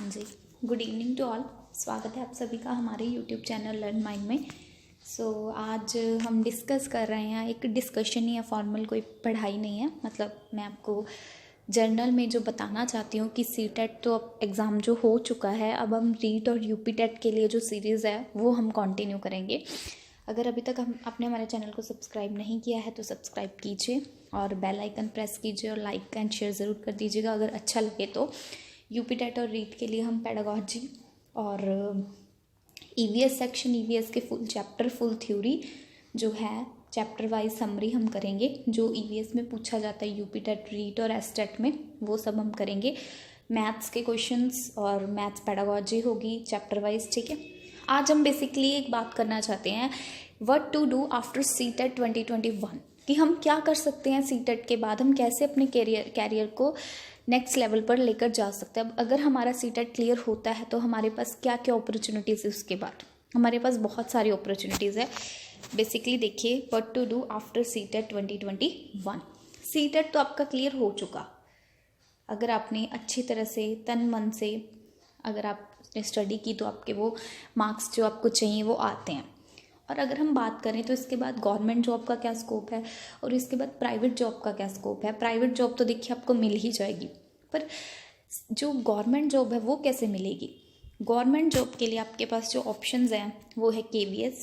हाँ जी, good evening to all. स्वागत है आप सभी का हमारे यूट्यूब चैनल लर्न माइंड में। आज हम डिस्कस कर रहे हैं, एक डिस्कशन या फॉर्मल कोई पढ़ाई नहीं है। मतलब मैं आपको जर्नल में जो बताना चाहती हूँ कि सीटेट तो अब एग्ज़ाम जो हो चुका है, अब हम रीट और यूपी टेट के लिए जो सीरीज़ है वो हम कंटिन्यू करेंगे। अगर अभी तक आपने हमारे चैनल को सब्सक्राइब नहीं किया है तो सब्सक्राइब कीजिए और बेल आइकन प्रेस कीजिए और लाइक एंड शेयर ज़रूर कर दीजिएगा अगर अच्छा लगे तो। यूपी टेट और रीट के लिए हम पेडागॉजी और ईवीएस सेक्शन, ईवीएस के फुल चैप्टर, फुल थ्योरी जो है चैप्टर वाइज समरी हम करेंगे। जो ईवीएस में पूछा जाता है यूपी टेट, रीट और एसटेट में, वो सब हम करेंगे। मैथ्स के क्वेश्चंस और मैथ्स पेडागॉजी होगी चैप्टर वाइज, ठीक है। आज हम बेसिकली एक बात करना चाहते हैं, what to do after CTET 2021, कि हम क्या कर सकते हैं सीटेट के बाद, हम कैसे अपने कैरियर को नेक्स्ट लेवल पर लेकर जा सकते हैं। अब अगर हमारा सीटेट क्लियर होता है तो हमारे पास क्या क्या अपॉर्चुनिटीज़ है उसके बाद। हमारे पास बहुत सारी अपॉर्चुनिटीज़ है। बेसिकली देखिए, what to do after CTET 2021। CTET तो आपका क्लियर हो चुका, अगर आपने अच्छी तरह से तन मन से अगर आपने स्टडी की तो आपके वो मार्क्स जो आपको चाहिए वो आते हैं। और अगर हम बात करें तो इसके बाद गवर्नमेंट जॉब का क्या स्कोप है और इसके बाद प्राइवेट जॉब का क्या स्कोप है। प्राइवेट जॉब तो देखिए आपको मिल ही जाएगी, पर जो गवर्नमेंट जॉब है वो कैसे मिलेगी। गवर्नमेंट जॉब के लिए आपके पास जो ऑप्शंस हैं वो है KVS,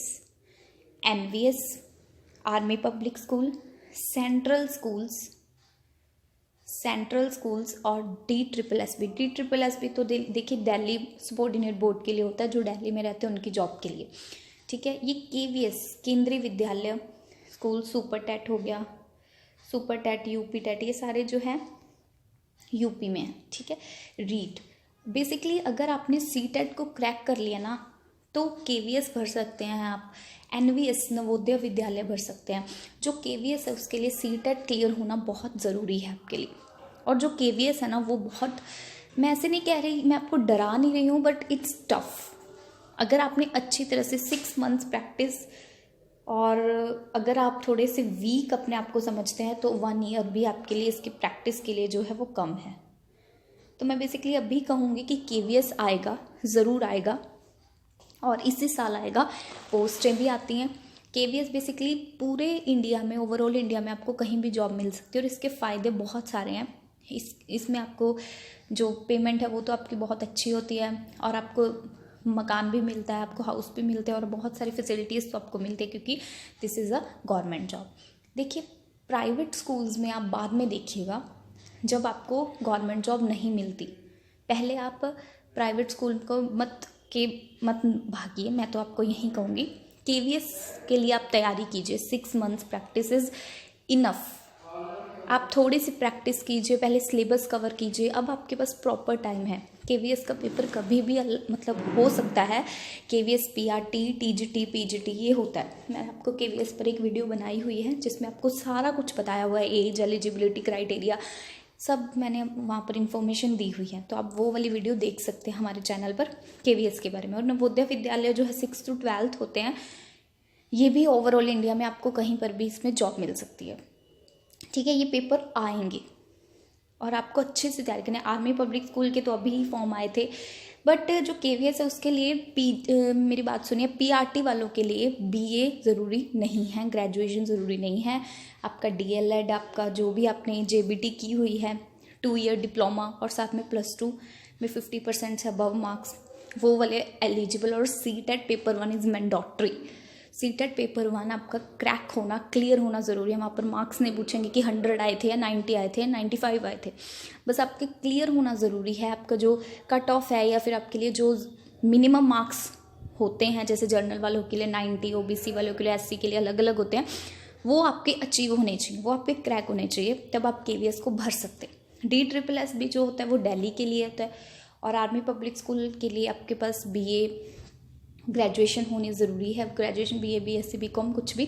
NVS, army public school, central schools और DSSB तो देखिए दिल्ली सबॉर्डिनेट बोर्ड के लिए होता है, जो दिल्ली में रहते हैं उनकी जॉब के लिए, ठीक है। ये KVS केंद्रीय विद्यालय स्कूल, सुपर टेट हो गया, सुपर टेट, यूपी टेट, ये सारे जो हैं यूपी में है, ठीक है। रीट बेसिकली अगर आपने सीटेट को क्रैक कर लिया ना तो KVS भर सकते हैं आप, NVS नवोदय विद्यालय भर सकते हैं। जो KVS है उसके लिए सीटेट क्लियर होना बहुत ज़रूरी है आपके लिए। और जो KVS है ना वो बहुत, मैं ऐसे नहीं कह रही, मैं आपको डरा नहीं रही हूँ, बट इट्स टफ। अगर आपने अच्छी तरह से 6 मंथ्स प्रैक्टिस, और अगर आप थोड़े से वीक अपने आप को समझते हैं तो 1 ईयर भी आपके लिए इसकी प्रैक्टिस के लिए जो है वो कम है। तो मैं बेसिकली अभी कहूँगी कि KVS आएगा, ज़रूर आएगा, और इसी साल आएगा। पोस्टें भी आती हैं। KVS बेसिकली पूरे इंडिया में, ओवरऑल इंडिया में आपको कहीं भी जॉब मिल सकती है और इसके फ़ायदे बहुत सारे हैं। इसमें आपको जो पेमेंट है वो तो आपकी बहुत अच्छी होती है, और आपको मकान भी मिलता है, आपको हाउस भी मिलते हैं, और बहुत सारी फैसिलिटीज़ तो आपको मिलती है क्योंकि this is a government job. देखिए प्राइवेट स्कूल्स में आप बाद में देखिएगा जब आपको गवर्नमेंट जॉब नहीं मिलती, पहले आप प्राइवेट स्कूल को मत भागिए। मैं तो आपको यही कहूँगी KVS के लिए आप तैयारी कीजिए। 6 मंथ्स प्रैक्टिस इज़ इनफ। आप थोड़ी सी प्रैक्टिस कीजिए, पहले सिलेबस कवर कीजिए। अब आपके पास प्रॉपर टाइम है। KVS का पेपर कभी भी मतलब हो सकता है। KVS PRT, TGT, PGT ये होता है। मैं आपको KVS पर एक वीडियो बनाई हुई है जिसमें आपको सारा कुछ बताया हुआ है, एज, एलिजिबिलिटी क्राइटेरिया, सब मैंने वहाँ पर इन्फॉर्मेशन दी हुई है। तो आप वो वाली वीडियो देख सकते हैं हमारे चैनल पर KVS के बारे में। और नवोदय विद्यालय जो है 6 to 12 होते हैं, ये भी ओवरऑल इंडिया में आपको कहीं पर भी इसमें जॉब मिल सकती है, ठीक है। ये पेपर आएंगे और आपको अच्छे से तैयारी करना है। आर्मी पब्लिक स्कूल के तो अभी ही फॉर्म आए थे, बट जो KVS है उसके लिए मेरी बात सुनिए, PRT वालों के लिए BA ज़रूरी नहीं है, ग्रेजुएशन ज़रूरी नहीं है। आपका DLED, आपका जो भी आपने JBT की हुई है, 2 ईयर डिप्लोमा और साथ में +2 में 50% से अबव मार्क्स, वो वाले एलिजिबल। और CTET paper 1 is mandatory. CTET paper 1 आपका क्रैक होना, क्लियर होना ज़रूरी है। वहाँ पर मार्क्स नहीं पूछेंगे कि 100 आए थे या 90 आए थे या 95 आए थे, बस आपके क्लियर होना ज़रूरी है। आपका जो कट ऑफ है या फिर आपके लिए जो मिनिमम मार्क्स होते हैं, जैसे जर्नल वालों के लिए 90, OBC वालों के लिए, SC के लिए अलग अलग होते हैं, वो आपके अचीव होने चाहिए, वो आपके क्रैक होने चाहिए, तब आप KVS को भर सकते हैं। DSSB जो होता है वो दिल्ली के लिए होता है, और आर्मी पब्लिक स्कूल के लिए आपके पास BA ग्रेजुएशन होनी ज़रूरी है। ग्रेजुएशन BA, BSc, BCom कुछ भी।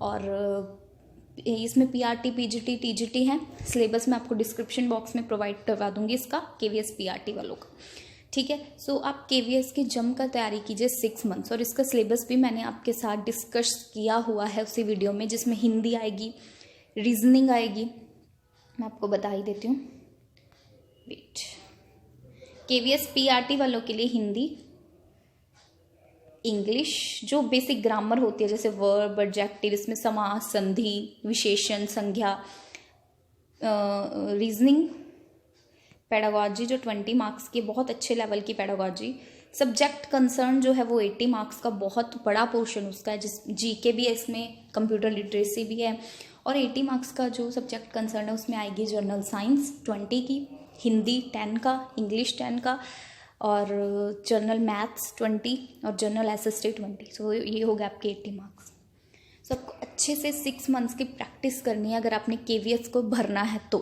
और इसमें PRT, PGT, TGT है। सिलेबस मैं आपको डिस्क्रिप्शन बॉक्स में प्रोवाइड करवा दूंगी इसका, KVS PRT वालों का, ठीक है। सो आप KVS की जम कर तैयारी कीजिए 6 मंथ्स, और इसका सिलेबस भी मैंने आपके साथ डिस्कस किया हुआ है उसी वीडियो में, जिसमें हिंदी आएगी, रीजनिंग आएगी। मैं आपको बता ही देती हूँ, वेट। KVS PRT वालों के लिए हिंदी, इंग्लिश जो बेसिक ग्रामर होती है जैसे वर्ब, एडजेक्टिव, इसमें समास, संधि, विशेषण, संज्ञा, रीजनिंग, पेडागॉजी जो 20 मार्क्स की बहुत अच्छे लेवल की पेडागॉजी, सब्जेक्ट कंसर्न जो है वो 80 मार्क्स का बहुत बड़ा पोर्शन उसका है, जिस GK भी है इसमें, कंप्यूटर लिटरेसी भी है, और 80 मार्क्स का जो सब्जेक्ट कंसर्न है उसमें आएगी जनरल साइंस 20 की, हिंदी 10 का, इंग्लिश 10 का, और जनरल मैथ्स 20 और जनरल SST 20। सो ये हो गया आपके 80 मार्क्स। सो आपको अच्छे से 6 मंथ्स की प्रैक्टिस करनी है अगर आपने KVS को भरना है तो,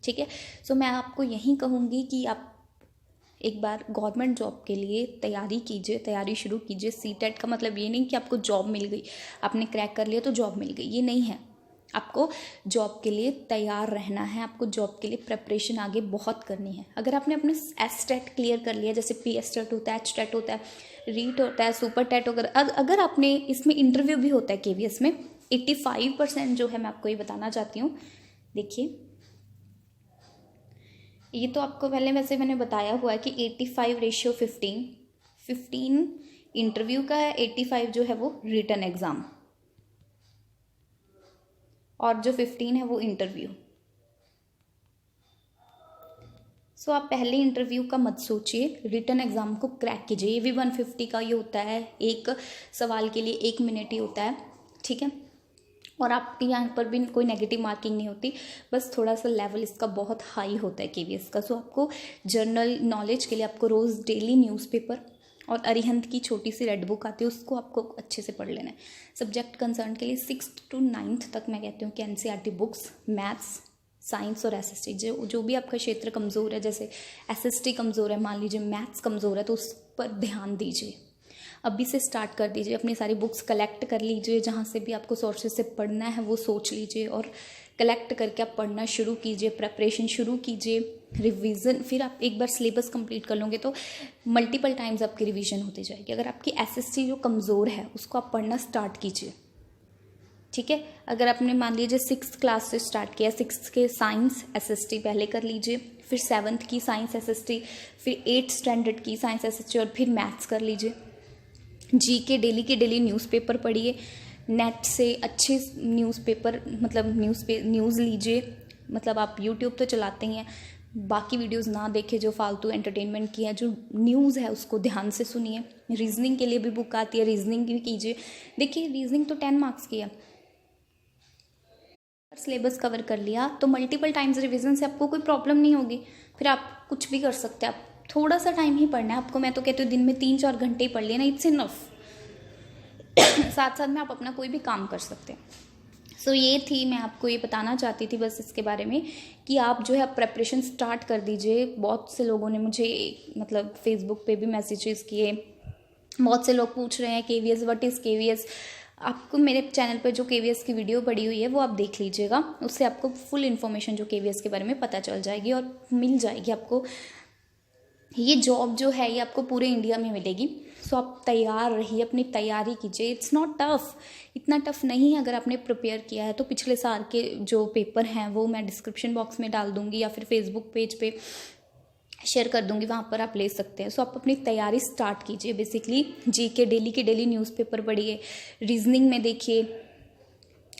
ठीक है। सो मैं आपको यही कहूँगी कि आप एक बार गवर्नमेंट जॉब के लिए तैयारी कीजिए, तैयारी शुरू कीजिए। CTET का मतलब ये नहीं कि आपको जॉब मिल गई, आपने क्रैक कर लिया तो जॉब मिल गई, ये नहीं है। आपको जॉब के लिए तैयार रहना है, आपको जॉब के लिए प्रिपरेशन आगे बहुत करनी है। अगर आपने अपने STET क्लियर कर लिया, जैसे PSTET होता है, HTET होता है, रीट होता है, सुपर टेट वगैरह, अगर आपने इसमें इंटरव्यू भी होता है KVS में, 85% जो है मैं आपको ये बताना चाहती हूँ। देखिए ये तो आपको पहले वैसे मैंने बताया हुआ है कि 85:15, 15 इंटरव्यू का है, 85 जो है वो रिटन एग्ज़ाम, और जो 15 है वो इंटरव्यू। सो आप पहले इंटरव्यू का मत सोचिए, रिटन एग्ज़ाम को क्रैक कीजिए। ये भी 150 का ये होता है, एक सवाल के लिए 1 मिनट ही होता है, ठीक है। और आपके यहाँ पर भी कोई नेगेटिव मार्किंग नहीं होती, बस थोड़ा सा लेवल इसका बहुत हाई होता है KVS का। सो आपको जनरल नॉलेज के लिए आपको रोज़ डेली न्यूज़पेपर और अरिहंत की छोटी सी रेड बुक आती है, उसको आपको अच्छे से पढ़ लेना है। सब्जेक्ट कंसर्न के लिए 6th to 9th तक मैं कहती हूँ कि NCERT बुक्स, मैथ्स, साइंस और SST, जो भी आपका क्षेत्र कमज़ोर है, जैसे SST कमज़ोर है, मान लीजिए मैथ्स कमज़ोर है, तो उस पर ध्यान दीजिए। अभी से स्टार्ट कर दीजिए, अपनी सारी बुक्स कलेक्ट कर लीजिए, जहाँ से भी आपको सोर्सेज से पढ़ना है वो सोच लीजिए और कलेक्ट करके आप पढ़ना शुरू कीजिए, प्रेपरेशन शुरू कीजिए, रिवीजन। फिर आप एक बार सिलेबस कंप्लीट कर लोगे तो मल्टीपल टाइम्स आपकी रिवीजन होती जाएगी। अगर आपकी SST जो कमज़ोर है उसको आप पढ़ना स्टार्ट कीजिए, ठीक है। अगर आपने मान लीजिए 6th क्लास से स्टार्ट किया, 6th के साइंस SST पहले कर लीजिए, फिर 7th की साइंस SST, फिर 8th स्टैंडर्ड की साइंस SST, और फिर मैथ्स कर लीजिए। GK डेली के डेली न्यूज़पेपर पढ़िए, नेट से अच्छे न्यूज़पेपर मतलब न्यूज़ लीजिए। मतलब आप YouTube तो चलाते ही हैं, बाकी वीडियोस ना देखें जो फालतू एंटरटेनमेंट की है, जो न्यूज़ है उसको ध्यान से सुनिए। रीजनिंग के लिए भी बुक आती है, रीजनिंग भी कीजिए। देखिए रीजनिंग तो 10 मार्क्स की है, सिलेबस कवर कर लिया तो मल्टीपल टाइम्स रिवीजन से आपको कोई प्रॉब्लम नहीं होगी, फिर आप कुछ भी कर सकते हैं। आप थोड़ा सा टाइम ही पढ़ना है आपको, मैं तो कहती हूँ दिन में 3-4 घंटे ही पढ़ लिया ना, इट्स इनफ। साथ साथ में आप अपना कोई भी काम कर सकते हैं। सो ये थी, मैं आपको ये बताना चाहती थी बस इसके बारे में कि आप जो है प्रेपरेशन स्टार्ट कर दीजिए। बहुत से लोगों ने मुझे मतलब फेसबुक पे भी मैसेजेस किए, बहुत से लोग पूछ रहे हैं KVS, व्हाट इज़ KVS। आपको मेरे चैनल पर जो KVS की वीडियो पड़ी हुई है वो आप देख लीजिएगा, उससे आपको फुल इन्फॉर्मेशन जो KVS के बारे में पता चल जाएगी और मिल जाएगी आपको। ये जॉब जो है ये आपको पूरे इंडिया में मिलेगी। सो आप तैयार रहिए, अपनी तैयारी कीजिए। इट्स नॉट टफ, इतना टफ नहीं है। अगर आपने प्रिपेयर किया है तो पिछले साल के जो पेपर हैं वो मैं डिस्क्रिप्शन बॉक्स में डाल दूँगी या फिर फेसबुक पेज पे शेयर कर दूँगी, वहाँ पर आप ले सकते हैं। सो आप अपनी तैयारी स्टार्ट कीजिए। बेसिकली GK डेली के डेली न्यूज़पेपर पढ़िए, रीजनिंग में देखिए,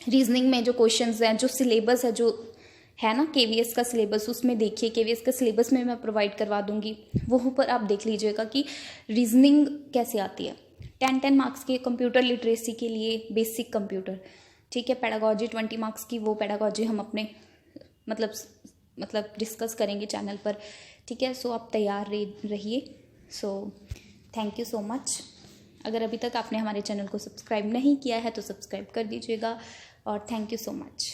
रीजनिंग में जो क्वेश्चंस हैं, जो सिलेबस है जो है ना KVS का सिलेबस, उसमें देखिए। KVS का सिलेबस में मैं प्रोवाइड करवा दूंगी, वो पर आप देख लीजिएगा कि रीजनिंग कैसे आती है। 10 मार्क्स के कंप्यूटर लिटरेसी के लिए बेसिक कंप्यूटर, ठीक है। पेडागॉजी 20 मार्क्स की, वो पेडागॉजी हम अपने मतलब डिस्कस करेंगे चैनल पर, ठीक है। सो आप तैयार रहिए। So thank you so much. अगर अभी तक आपने हमारे चैनल को सब्सक्राइब नहीं किया है तो सब्सक्राइब कर दीजिएगा और थैंक यू सो मच।